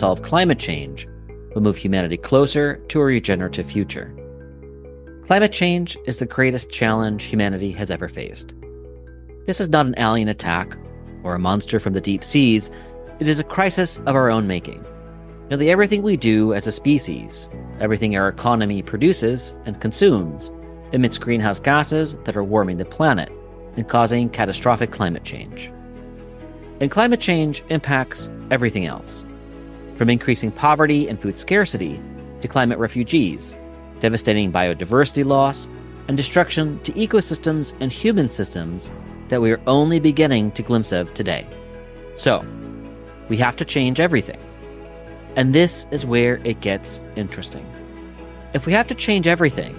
solve climate change will move humanity closer to a regenerative future. Climate change is the greatest challenge humanity has ever faced. This is not an alien attack or a monster from the deep seas. It is a crisis of our own making. Nearly everything we do as a species, everything our economy produces and consumes, emits greenhouse gases that are warming the planet and causing catastrophic climate change. And climate change impacts everything else, from increasing poverty and food scarcity to climate refugees, devastating biodiversity loss, and destruction to ecosystems and human systems that we are only beginning to glimpse of today. So, we have to change everything. And this is where it gets interesting. If we have to change everything,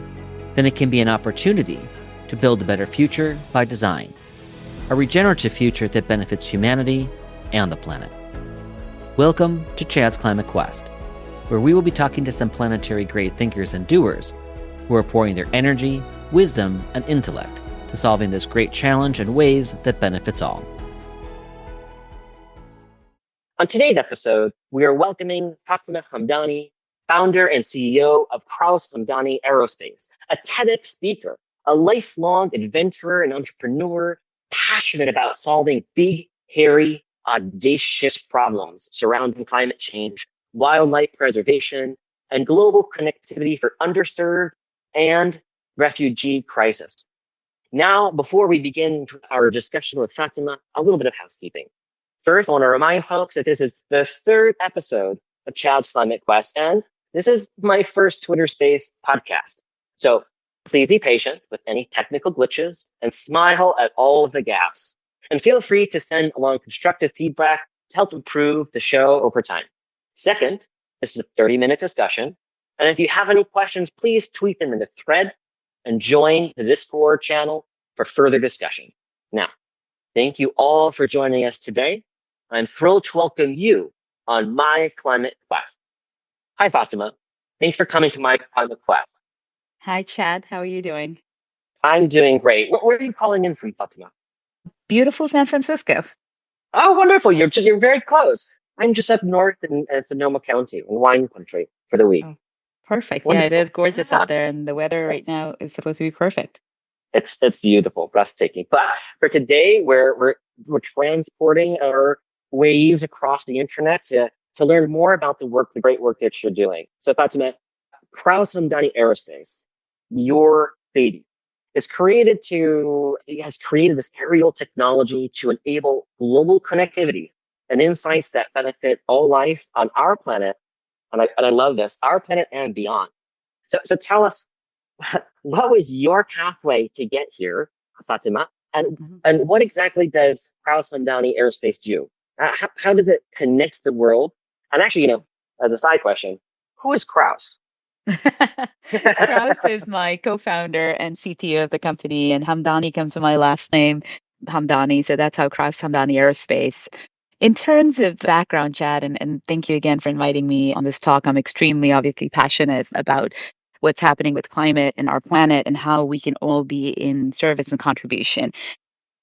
then it can be an opportunity to build a better future by design, a regenerative future that benefits humanity and the planet. Welcome to Chad's Climate Quest, where we will be talking to some planetary-grade thinkers and doers who are pouring their energy, wisdom, and intellect to solving this great challenge in ways that benefits all. On today's episode, we are welcoming Fatema Hamdani, founder and CEO of Kraus Aerospace, a TEDx speaker, a lifelong adventurer and entrepreneur, passionate about solving big, hairy, audacious problems surrounding climate change, wildlife preservation, and global connectivity for underserved and refugee crisis. Now, before we begin our discussion with Fatema, a little bit of housekeeping. First, I want to remind folks that this is the third episode of Chad's Climate Quest, and this is my first Twitter Space podcast. So please be patient with any technical glitches and smile at all of the gaffes. And feel free to send along constructive feedback to help improve the show over time. Second, this is a 30-minute discussion. And if you have any questions, please tweet them in the thread and join the Discord channel for further discussion. Now, thank you all for joining us today. I'm thrilled to welcome you on My Climate Quest. Hi, Fatema. Thanks for coming to My Climate Quest. Hi, Chad. How are you doing? I'm doing great. Where are you calling in from, Fatema? Beautiful San Francisco. Oh, wonderful. You're very close. I'm just up north in Sonoma County, in wine country for the week. Oh, perfect. Wonderful. Yeah, it is gorgeous up there, and the weather right now is supposed to be perfect. It's beautiful, breathtaking. But for today, we're transporting our waves across the internet to learn more about the great work that you're doing. So, Fatema, Kraus Hamdani Aerospace, your baby, has created this aerial technology to enable global connectivity and insights that benefit all life on our planet. And I love this, our planet and beyond. So tell us, what was your pathway to get here, Fatema? And what exactly does Kraus Hamdani Aerospace do? How does it connect the world? And actually, as a side question, who is Kraus? Kraus is my co-founder and CTO of the company, and Hamdani comes from my last name, Hamdani. So that's how Kraus Hamdani Aerospace. In terms of background, Chad, and thank you again for inviting me on this talk. I'm extremely obviously passionate about what's happening with climate and our planet and how we can all be in service and contribution.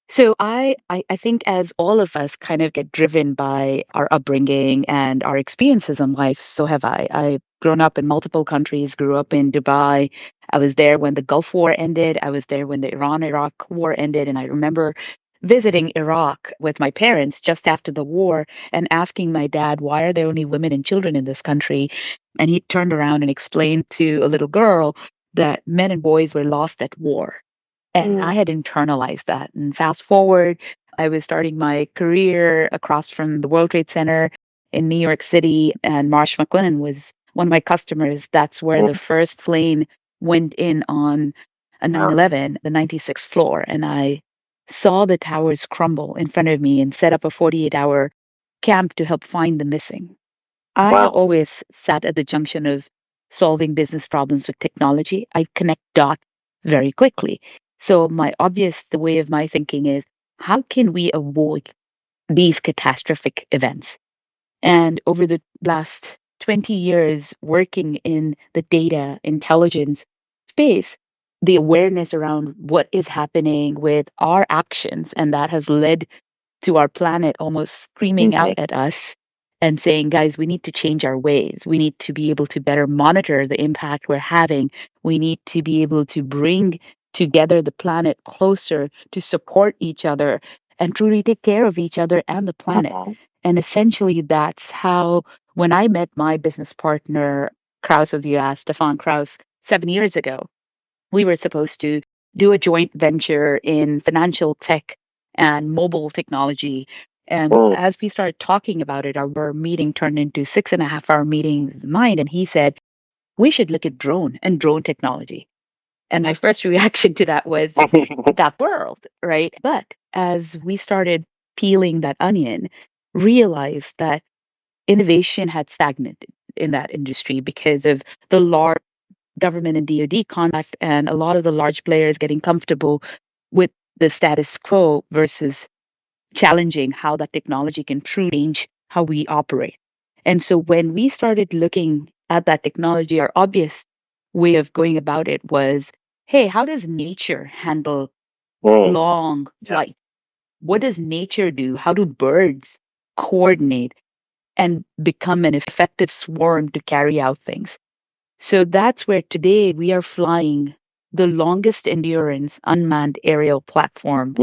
So I think as all of us kind of get driven by our upbringing and our experiences in life, so have I. I've grown up in multiple countries, grew up in Dubai. I was there when the Gulf War ended. I was there when the Iran-Iraq war ended. And I remember visiting Iraq with my parents just after the war and asking my dad, why are there only women and children in this country? And he turned around and explained to a little girl that men and boys were lost at war. And I had internalized that. And fast forward, I was starting my career across from the World Trade Center in New York City, and Marsh McLennan was one of my customers. That's where the first plane went in on a 9/11, the 96th floor. And I saw the towers crumble in front of me and set up a 48-hour camp to help find the missing. I have always sat at the junction of solving business problems with technology. I connect dots very quickly. So the way of my thinking is, how can we avoid these catastrophic events? And over the last 20 years working in the data intelligence space, the awareness around what is happening with our actions, and that has led to our planet almost screaming out at us, and saying, guys, we need to change our ways. We need to be able to better monitor the impact we're having. We need to be able to bring together the planet closer to support each other and truly take care of each other and the planet. And essentially, that's how, when I met my business partner, Kraus, as you asked, Stefan Kraus, 7 years ago, we were supposed to do a joint venture in financial tech and mobile technology. And as we started talking about it, our meeting turned into 6.5 hour meeting of mind. And he said, we should look at drone and drone technology. And my first reaction to that was that world, right? But as we started peeling that onion, realized that innovation had stagnated in that industry because of the large government and DoD contract and a lot of the large players getting comfortable with the status quo versus challenging how that technology can truly change how we operate. And so when we started looking at that technology, our obvious way of going about it was, hey, how does nature handle long flight? What does nature do? How do birds coordinate and become an effective swarm to carry out things? So that's where today we are flying the longest endurance unmanned aerial platform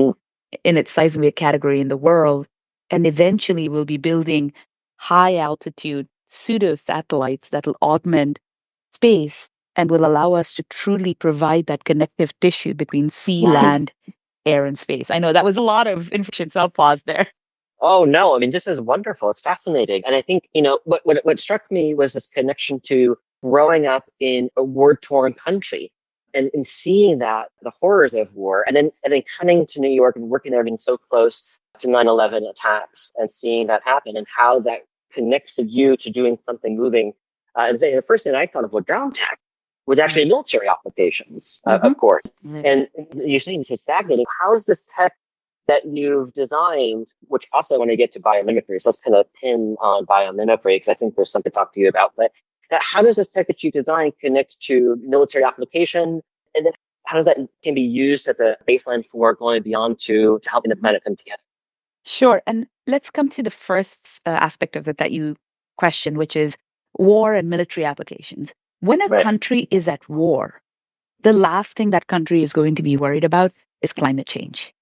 in its size and weight category in the world. And eventually we'll be building high altitude pseudo satellites that will augment space and will allow us to truly provide that connective tissue between sea, land, air, and space. I know that was a lot of information, so I'll pause there. Oh no, I mean, this is wonderful. It's fascinating. And I think, what struck me was this connection to growing up in a war-torn country and seeing that, the horrors of war, and then coming to New York and working there, being so close to 9/11 attacks and seeing that happen and how that connected you to doing something moving. And the first thing I thought of was ground tech, was actually military applications, of course. And you're saying this is stagnating. How is this tech that you've designed, which also I want to get to biomimicry, so let's kind of pin on biomimicry because I think there's something to talk to you about. But how does this tech that you designed connect to military application, and then how does that can be used as a baseline for going beyond to helping the planet come together? Sure. And let's come to the first aspect of it that you questioned, which is war and military applications. When a country is at war, the last thing that country is going to be worried about is climate change.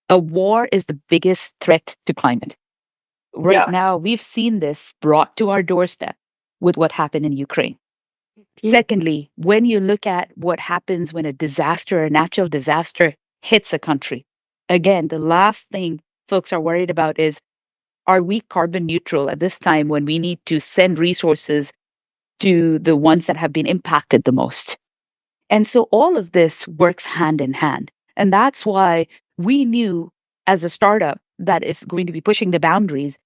A war is the biggest threat to climate. Right now, we've seen this brought to our doorstep with what happened in Ukraine. Secondly, when you look at what happens when a disaster, a natural disaster, hits a country, again, the last thing folks are worried about is, are we carbon neutral at this time when we need to send resources to the ones that have been impacted the most? And so all of this works hand in hand. And that's why we knew as a startup that is going to be pushing the boundaries,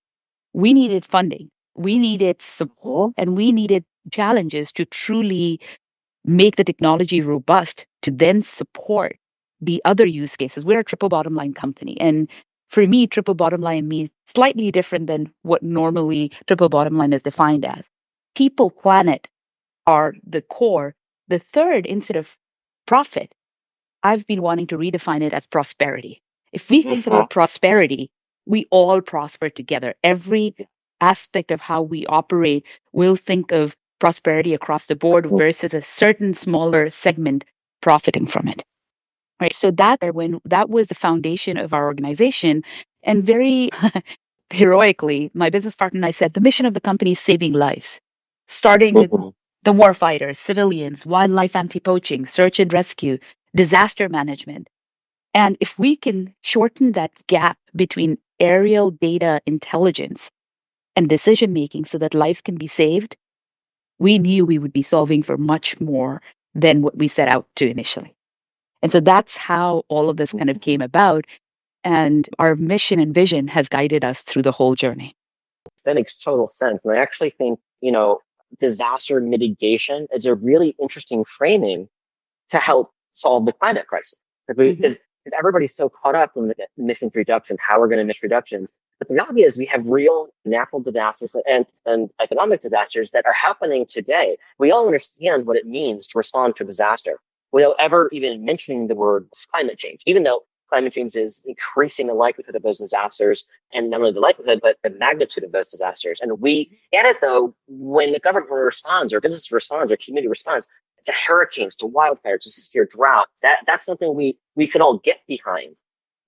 we needed funding, we needed support, and we needed challenges to truly make the technology robust to then support the other use cases. We're a triple bottom line company. And for me, triple bottom line means slightly different than what normally triple bottom line is defined as. People, planet are the core. The third, instead of profit, I've been wanting to redefine it as prosperity. If we think about prosperity, we all prosper together. Every aspect of how we operate will think of prosperity across the board versus a certain smaller segment profiting from it. Right. So that was the foundation of our organization. And very heroically, my business partner and I said the mission of the company is saving lives, starting with the warfighters, civilians, wildlife anti-poaching, search and rescue, disaster management. And if we can shorten that gap between aerial data intelligence and decision making so that lives can be saved, we knew we would be solving for much more than what we set out to initially. And so that's how all of this kind of came about. And our mission and vision has guided us through the whole journey. That makes total sense. And I actually think, disaster mitigation is a really interesting framing to help solve the climate crisis. Because everybody's so caught up in the emissions reduction, how we're going to miss reductions. But the reality is we have real natural disasters and economic disasters that are happening today. We all understand what it means to respond to a disaster without ever even mentioning the word climate change, even though climate change is increasing the likelihood of those disasters, and not only the likelihood, but the magnitude of those disasters. And we get it, though, when the government responds, or business responds, or community responds to hurricanes, to wildfires, to severe drought. That's something we can all get behind.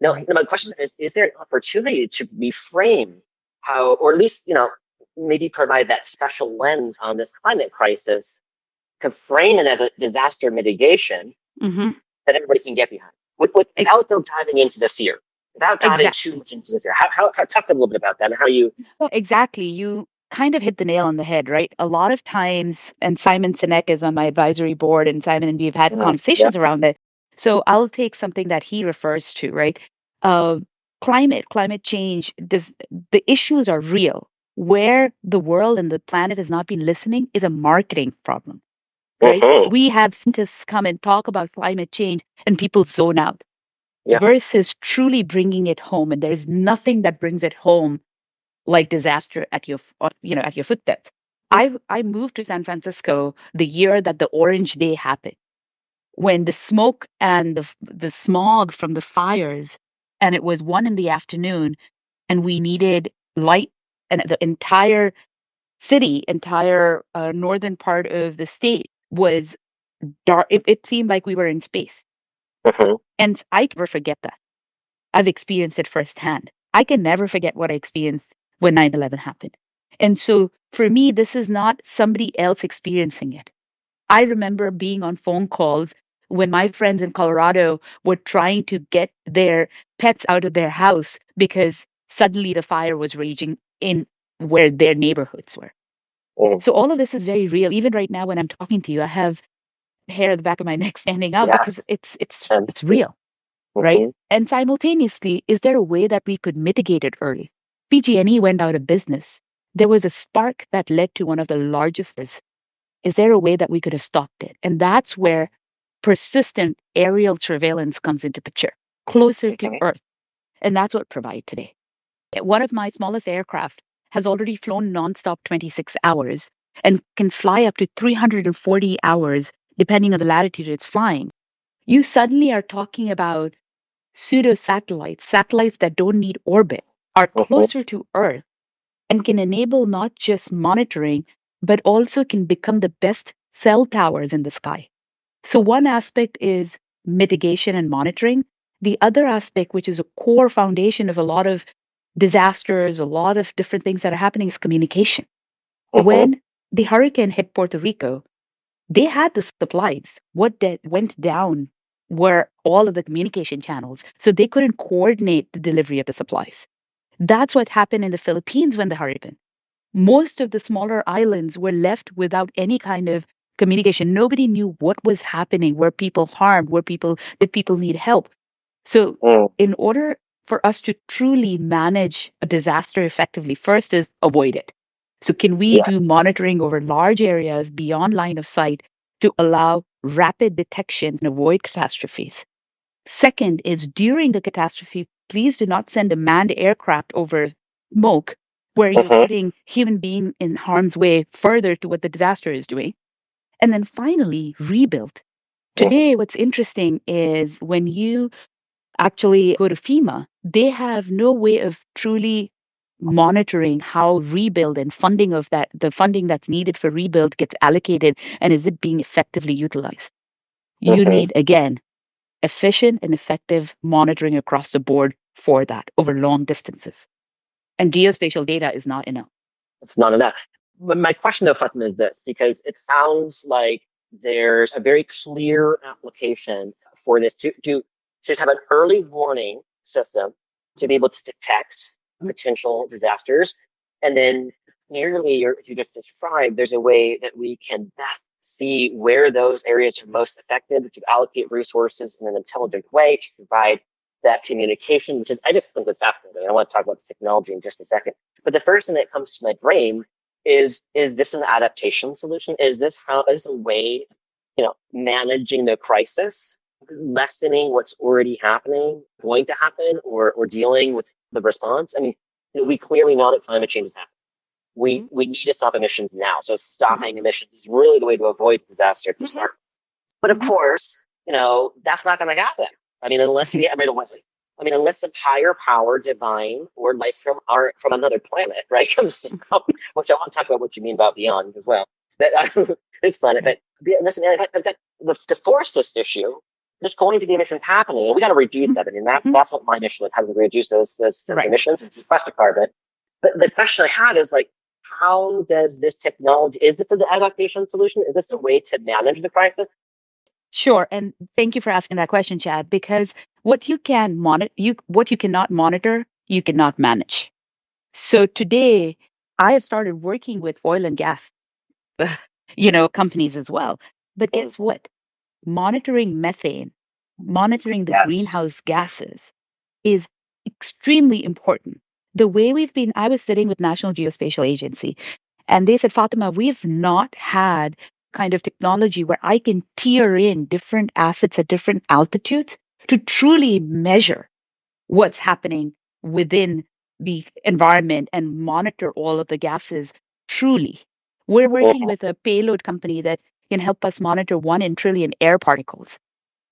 Now, my question is there an opportunity to reframe how, or at least, maybe provide that special lens on this climate crisis to frame it as a disaster mitigation that everybody can get behind, without them diving into this year, without diving too much into this year. How talk a little bit about that and how you. Exactly. You kind of hit the nail on the head, right? A lot of times, and Simon Sinek is on my advisory board, and Simon and me have had conversations around it. So I'll take something that he refers to, right? Climate change, the issues are real. Where the world and the planet has not been listening is a marketing problem, right? We have scientists come and talk about climate change and people zone out versus truly bringing it home. And there's nothing that brings it home like disaster at your footsteps. I moved to San Francisco the year that the Orange Day happened, when the smoke and the smog from the fires, and it was 1 in the afternoon, and we needed light, and the entire city, entire northern part of the state was dark. It seemed like we were in space, and I can never forget that. I've experienced it firsthand. I can never forget what I experienced when 9/11 happened. And so for me, this is not somebody else experiencing it. I remember being on phone calls when my friends in Colorado were trying to get their pets out of their house because suddenly the fire was raging in where their neighborhoods were. So all of this is very real. Even right now when I'm talking to you, I have hair at the back of my neck standing up because it's real. Right? And simultaneously, is there a way that we could mitigate it early? PG&E went out of business. There was a spark that led to one of the largest. Is there a way that we could have stopped it? And that's where persistent aerial surveillance comes into picture, closer to Earth. And that's what we provide today. One of my smallest aircraft has already flown nonstop 26 hours and can fly up to 340 hours, depending on the latitude it's flying. You suddenly are talking about pseudo satellites that don't need orbit, are closer to Earth and can enable not just monitoring, but also can become the best cell towers in the sky. So, one aspect is mitigation and monitoring. The other aspect, which is a core foundation of a lot of disasters, a lot of different things that are happening, is communication. When the hurricane hit Puerto Rico, they had the supplies. What went down were all of the communication channels, so they couldn't coordinate the delivery of the supplies. That's what happened in the Philippines when the hurricane. Most of the smaller islands were left without any kind of communication. Nobody knew what was happening. Were people harmed? Did people need help? So, in order for us to truly manage a disaster effectively, first is avoid it. So, can we do monitoring over large areas beyond line of sight to allow rapid detection and avoid catastrophes? Second is during the catastrophe, please do not send a manned aircraft over smoke where you're putting human being in harm's way further to what the disaster is doing. And then finally, rebuild. Today, what's interesting is when you actually go to FEMA, they have no way of truly monitoring how rebuild and funding of that, the funding that's needed for rebuild gets allocated and is it being effectively utilized. You need, again, efficient and effective monitoring across the board for that over long distances. And geospatial data is not enough. It's not enough. But my question, though, Fatima, is this, because it sounds like there's a very clear application for this to have an early warning system to be able to detect potential disasters. And then clearly, you just described, there's a way that we can best see where those areas are most effective to allocate resources in an intelligent way to provide that communication, which is, I just think it's fascinating. I want to talk about the technology in just a second. But the first thing that comes to my brain is this an adaptation solution? Is this a way, managing the crisis, lessening what's already happening, going to happen, or dealing with the response? I mean, we clearly know that climate change is happening. We need to stop emissions now. So stopping emissions is really the way to avoid disaster to start. But of course, that's not going to happen. I mean, unless you get right away. I mean, unless a higher power, divine, or life from another planet, right, comes down, which I want to talk about what you mean about beyond as well. That this planet, but listen, to force this issue, there's going to be emissions happening, and we got to reduce that. I mean, that's what my mission is: how to reduce those emissions. It's a question carbon. But the question I had is like, how does this technology? Is it the adaptation solution? Is this a way to manage the crisis? Sure. And thank you for asking that question, Chad, because what you can monitor, what you cannot monitor, you cannot manage. So today, I have started working with oil and gas, companies as well. But guess what? Monitoring methane, monitoring the Yes. greenhouse gases is extremely important. The way I was sitting with National Geospatial Agency, and they said, Fatima, we've not had kind of technology where I can tier in different assets at different altitudes to truly measure what's happening within the environment and monitor all of the gases truly. We're working with a payload company that can help us monitor 1 in trillion air particles,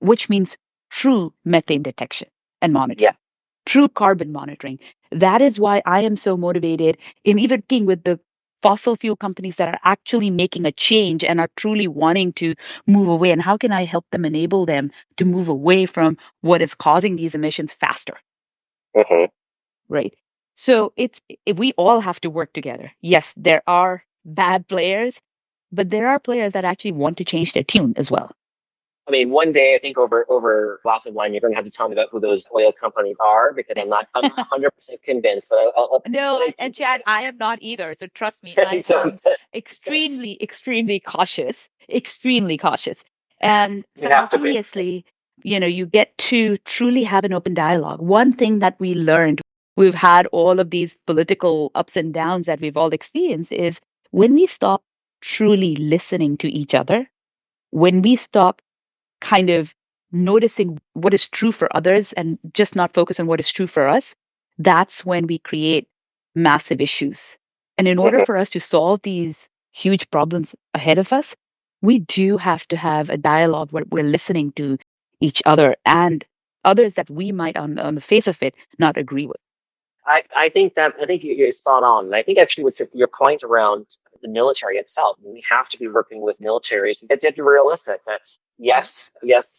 which means true methane detection and Yeah. monitoring, true carbon monitoring. That is why I am so motivated in even working with the fossil fuel companies that are actually making a change and are truly wanting to move away. And how can I help them, enable them to move away from what is causing these emissions faster? Mm-hmm. Right. So we all have to work together. Yes, there are bad players, but there are players that actually want to change their tune as well. I mean, one day I think over a glass of wine, you're going to have to tell me about who those oil companies are because I'm not 100% convinced. But No, and Chad, I am not either. So trust me, I so am extremely, extremely cautious, extremely cautious. And you have to be. simultaneously, you get to truly have an open dialogue. One thing that we learned, we've had all of these political ups and downs that we've all experienced, is when we stop truly listening to each other, when we stop kind of noticing what is true for others and just not focus on what is true for us, that's when we create massive issues. And in order Mm-hmm. for us to solve these huge problems ahead of us, we do have to have a dialogue where we're listening to each other and others that we might, on the face of it, not agree with. I think you're spot on. And I think actually with your point around the military itself, we have to be working with militaries. It's realistic that yes,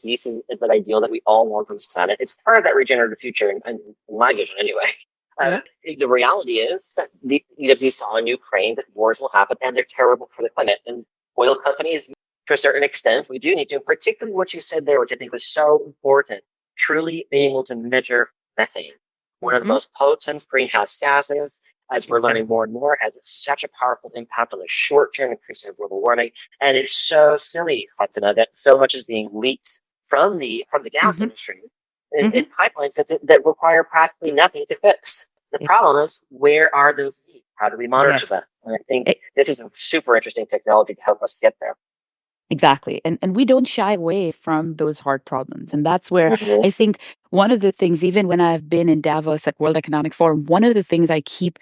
peace is that ideal that we all want from this planet. It's part of that regenerative future, in my vision anyway. Yeah. The reality is that you saw in Ukraine that wars will happen and they're terrible for the planet. And oil companies, to a certain extent, we do need to, particularly what you said there, which I think was so important, truly being able to measure methane, one of the most potent greenhouse gases. As we're learning more and more, has such a powerful impact on the short term increase of global warming. And it's so silly, Fatima, that so much is being leaked from the gas Mm-hmm. industry in pipelines that require practically nothing to fix. The problem is, where are those leaks? How do we monitor Yes. them? And I think this is a super interesting technology to help us get there. Exactly. And we don't shy away from those hard problems. And that's where Mm-hmm. I think one of the things, even when I've been in Davos at World Economic Forum, one of the things I keep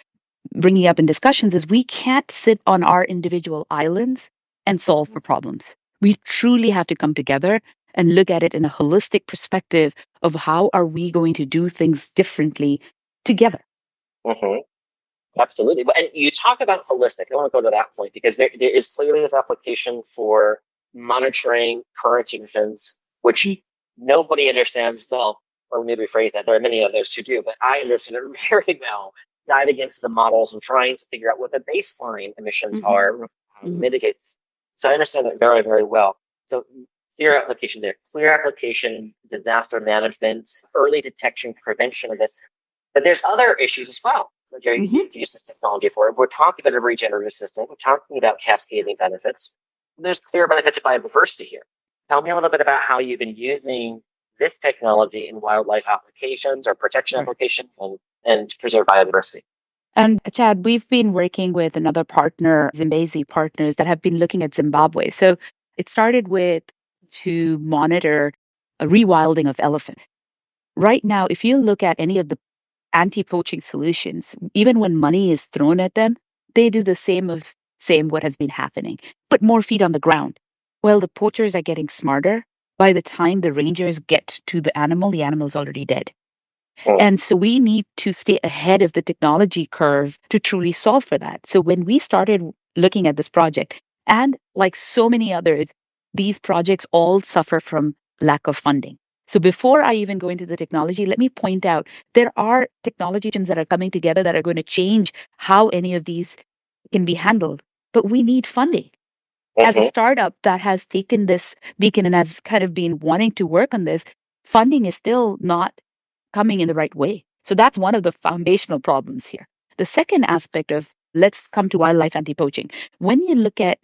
bringing up in discussions is we can't sit on our individual islands and solve for problems. We truly have to come together and look at it in a holistic perspective of how are we going to do things differently together. Mm-hmm. Absolutely. And you talk about holistic. I want to go to that point because there is clearly this application for monitoring current emissions, which nobody understands well, or maybe rephrase that. There are many others who do, but I understand it very well. Dive against the models and trying to figure out what the baseline emissions are, how to mitigate. So I understand that very, very well. So clear application there, clear application, disaster management, early detection, prevention of this. But there's other issues as well that you use this technology for. We're talking about a regenerative system. We're talking about cascading benefits. There's clear benefits to biodiversity here. Tell me a little bit about how you've been using this technology in wildlife applications or protection applications and to preserve biodiversity. And Chad, we've been working with another partner, Zimbabwe partners, that have been looking at Zimbabwe. So it started with to monitor a rewilding of elephant. Right now, if you look at any of the anti-poaching solutions, even when money is thrown at them, they do the same what has been happening, put more feet on the ground. Well, the poachers are getting smarter. By the time the rangers get to the animal is already dead. Mm. And so we need to stay ahead of the technology curve to truly solve for that. So when we started looking at this project, and like so many others, these projects all suffer from lack of funding. So before I even go into the technology, let me point out there are technology teams that are coming together that are going to change how any of these can be handled. But we need funding. As a Mm-hmm. startup that has taken this beacon and has kind of been wanting to work on this, funding is still not coming in the right way. So that's one of the foundational problems here. The second aspect of let's come to wildlife anti poaching. When you look at,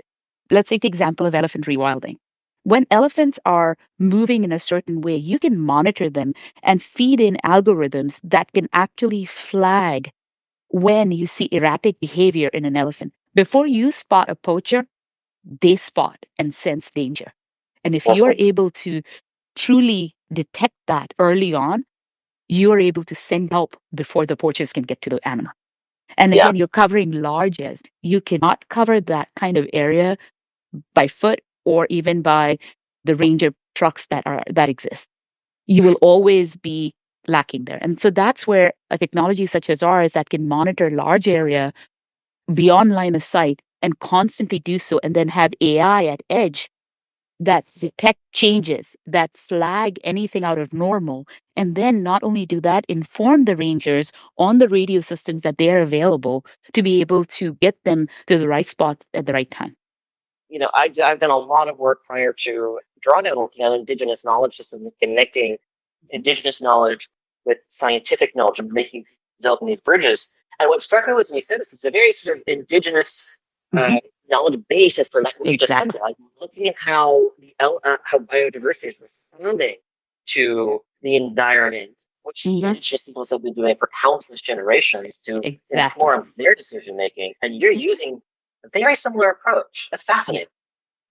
let's take the example of elephant rewilding. When elephants are moving in a certain way, you can monitor them and feed in algorithms that can actually flag when you see erratic behavior in an elephant. Before you spot a poacher, they spot and sense danger. And if you're Mm-hmm. able to truly detect that early on, you are able to send help before the poachers can get to the animal. And Yeah. again, you're covering large areas. You cannot cover that kind of area by foot or even by the ranger trucks that exist. You will always be lacking there. And so that's where a technology such as ours that can monitor large area beyond line of sight and constantly do so, and then have AI at edge that detect changes, that flag anything out of normal, and then not only do that, inform the rangers on the radio systems that they are available to be able to get them to the right spot at the right time. I've done a lot of work prior to drawdown looking at indigenous knowledge systems and connecting indigenous knowledge with scientific knowledge and developing these bridges. And what struck me was when you said this, it's a very sort of indigenous Hmm. knowledge basis for like what you just said, Exactly. like looking at how how biodiversity is responding to the environment, which Hmm. indigenous peoples have been doing for countless generations to Exactly. inform their decision making. And you're using a very similar approach. That's Yeah. fascinating.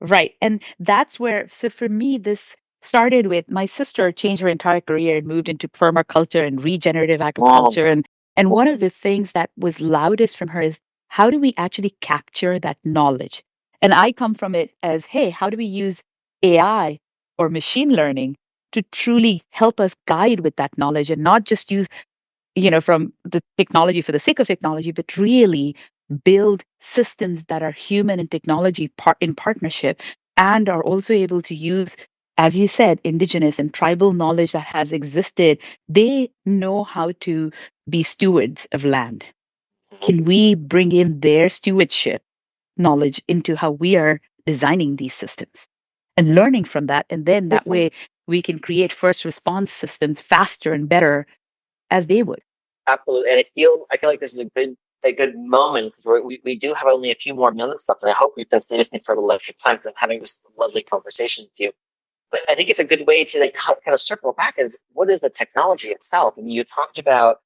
Right. And that's where, so for me, this started with my sister changed her entire career and moved into permaculture and regenerative Wow. agriculture. And one of the things that was loudest from her is how do we actually capture that knowledge? And I come from it as, hey, how do we use AI or machine learning to truly help us guide with that knowledge and not just use from the technology for the sake of technology, but really build systems that are human and technology in partnership and are also able to use, as you said, indigenous and tribal knowledge that has existed. They know how to be stewards of land. Can we bring in their stewardship knowledge into how we are designing these systems and learning from that? And then that way we can create first response systems faster and better as they would. Absolutely. And I feel like this is a good moment because we do have only a few more minutes left, and I hope we can stay with me for a little extra time because I'm having this lovely conversation with you. But I think it's a good way to like kind of circle back is what is the technology itself? And you talked about,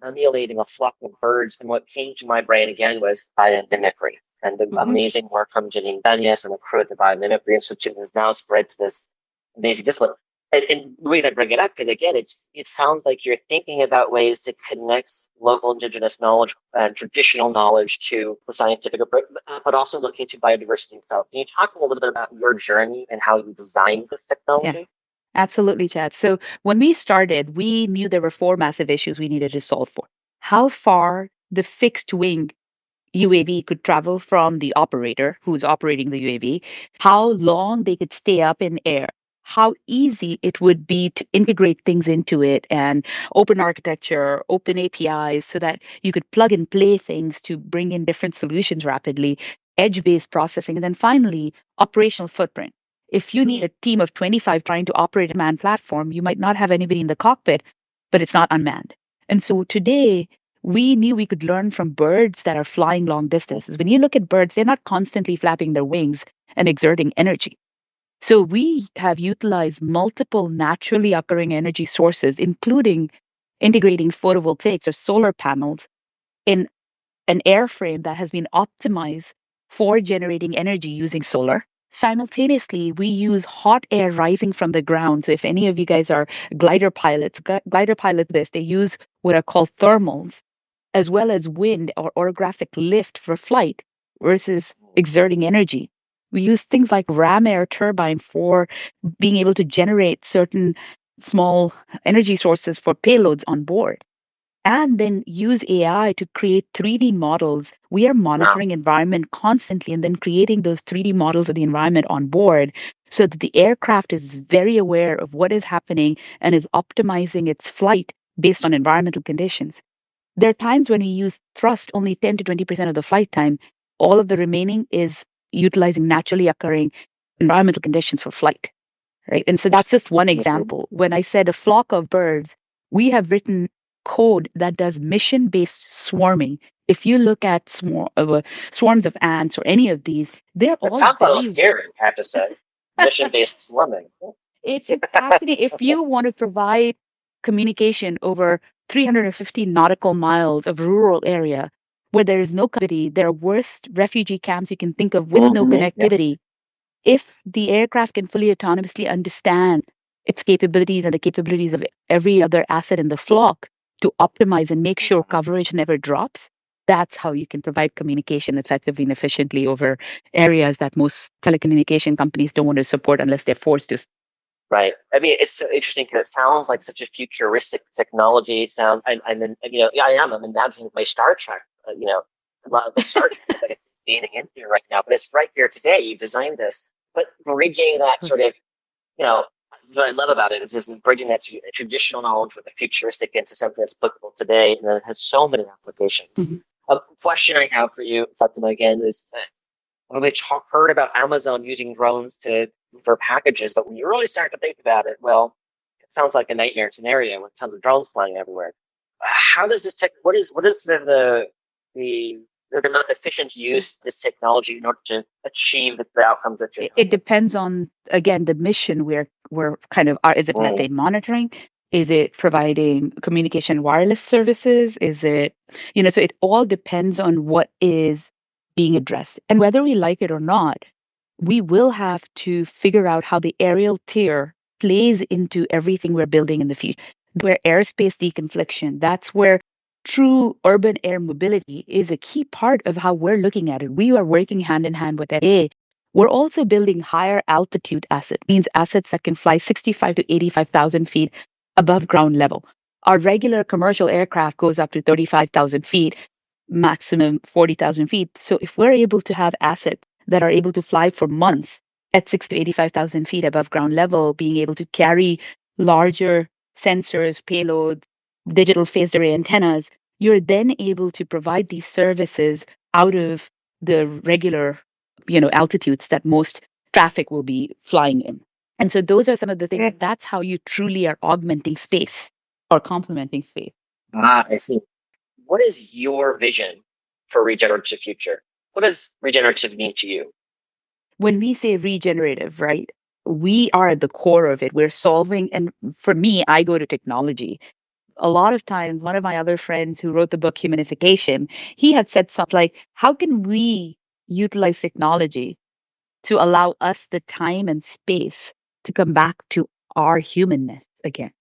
annihilating a flock of birds. And what came to my brain again was biomimicry and the Mhm. amazing work from Janine Benyus and the crew at the Biomimicry Institute has now spread to this amazing discipline. And the reason I bring it up, because again, it sounds like you're thinking about ways to connect local indigenous knowledge and traditional knowledge to the scientific approach, but also looking to biodiversity itself. Can you talk a little bit about your journey and how you designed this Yeah, technology? absolutely, Chad. So when we started, we knew there were four massive issues we needed to solve for. How far the fixed wing UAV could travel from the operator who's operating the UAV, how long they could stay up in air, how easy it would be to integrate things into it, and open architecture, open APIs, so that you could plug and play things to bring in different solutions rapidly, edge based processing, and then finally, operational footprint. If you need a team of 25 trying to operate a manned platform, you might not have anybody in the cockpit, but it's not unmanned. And so today, we knew we could learn from birds that are flying long distances. When you look at birds, they're not constantly flapping their wings and exerting energy. So we have utilized multiple naturally occurring energy sources, including integrating photovoltaics or solar panels in an airframe that has been optimized for generating energy using solar. Simultaneously, we use hot air rising from the ground. So if any of you guys are glider pilots, they use what are called thermals as well as wind or orographic lift for flight versus exerting energy. We use things like ram air turbine for being able to generate certain small energy sources for payloads on board, and then use AI to create 3D models. We are Wow. monitoring environment constantly and then creating those 3D models of the environment on board so that the aircraft is very aware of what is happening and is optimizing its flight based on environmental conditions. There are times when we use thrust only 10 to 20% of the flight time. All of the remaining is utilizing naturally occurring environmental conditions for flight, right? And so that's just one Mhm. example. When I said a flock of birds, we have written code that does mission based swarming. If you look at swarms of ants or any of these, they're That all sounds a little very, scary, I have to say. Mission-based swarming. it's actually, if you want to provide communication over 350 nautical miles of rural area where there is no connectivity, there are worst refugee camps you can think of with no Yeah. connectivity. If the aircraft can fully autonomously understand its capabilities and the capabilities of every other asset in the flock to optimize and make sure coverage never drops, that's how you can provide communication effectively and efficiently over areas that most telecommunication companies don't want to support unless they're forced to. Right. I mean, it's so interesting because it sounds like such a futuristic technology. It sounds, I'm in, yeah, I am. I'm imagining my Star Trek, a lot of my Star Trek that it's being into right now, but it's right here today. You designed this, but bridging that sort of, you know, what I love about it is just bridging that traditional knowledge with the futuristic into something that's applicable today and that has so many applications. Mhm. A question I have for you, Fatima, again, is when we heard about Amazon using drones to for packages, but when you really start to think about it, well, it sounds like a nightmare scenario with tons of drones flying everywhere. How does this tech? What is the the most efficient use of this technology in order to achieve the outcomes that you're It talking depends on, again, the mission we're kind of are. Is it about? methane monitoring? Is it providing communication wireless services? Is it, so it all depends on what is being addressed. And whether we like it or not, we will have to figure out how the aerial tier plays into everything we're building in the future. Where airspace deconfliction, that's where true urban air mobility is a key part of how we're looking at it. We are working hand in hand with FAA. We're also building higher altitude assets, means assets that can fly 65 to 85,000 feet above ground level. Our regular commercial aircraft goes up to 35,000 feet, maximum 40,000 feet. So if we're able to have assets that are able to fly for months at 6 to 85,000 feet above ground level, being able to carry larger sensors, payloads, digital phased array antennas, you're then able to provide these services out of the regular, altitudes that most traffic will be flying in. And so those are some of the things. That's how you truly are augmenting space or complementing space. I see. What is your vision for regenerative future? What does regenerative mean to you? When we say regenerative, right, we are at the core of it. We're solving, and for me, I go to technology. A lot of times, one of my other friends who wrote the book Humanification, he had said something like, how can we utilize technology to allow us the time and space to come back to our humanness again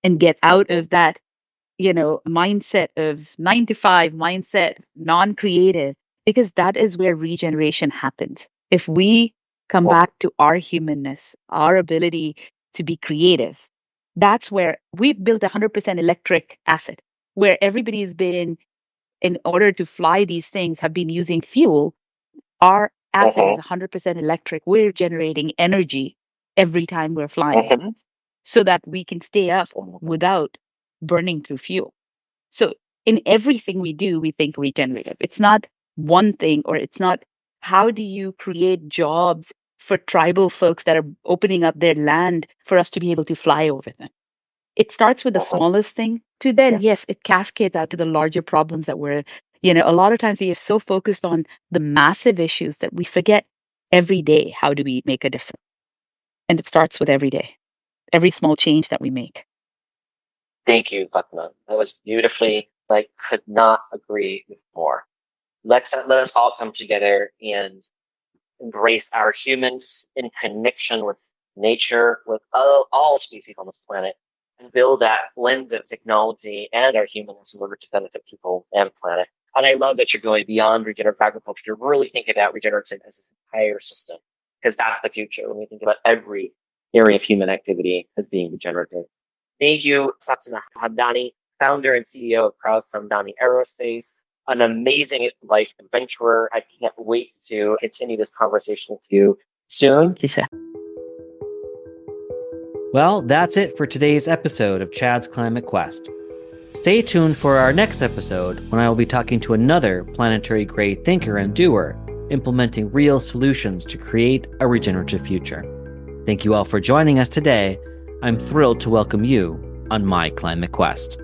and get out Mhm. of that, mindset of 9 to 5 mindset, non-creative, because that is where regeneration happens. If we come Mhm. back to our humanness, our ability to be creative, that's where we've built 100% electric asset, where everybody's been, in order to fly these things, have been using fuel. Our asset is Mhm. 100% electric. We're generating energy every time we're flying Mhm. so that we can stay up Mhm. without burning through fuel. So in everything we do, we think regenerative. It's not one thing, or it's not how do you create jobs for tribal folks that are opening up their land for us to be able to fly over them. It starts with the Mhm. smallest thing to then, yes, it cascades out to the larger problems that we're, a lot of times we are so focused on the massive issues that we forget every day, how do we make a difference? And it starts with every day, every small change that we make. Thank you, Fatma. That was beautifully, like, could not agree with more. Let us all come together and embrace our humans in connection with nature, with all species on the planet, and build that blend of technology and our humanness in order to benefit people and planet. And I love that you're going beyond regenerative agriculture to really think about regenerative as an entire system, because that's the future when we think about every area of human activity as being regenerative. Thank you, Fatema Hamdani, founder and CEO of Kraus Hamdani Aerospace, an amazing life adventurer. I can't wait to continue this conversation with you soon. Well, that's it for today's episode of Chad's Climate Quest. Stay tuned for our next episode when I will be talking to another planetary-grade thinker and doer, implementing real solutions to create a regenerative future. Thank you all for joining us today. I'm thrilled to welcome you on my Climate Quest.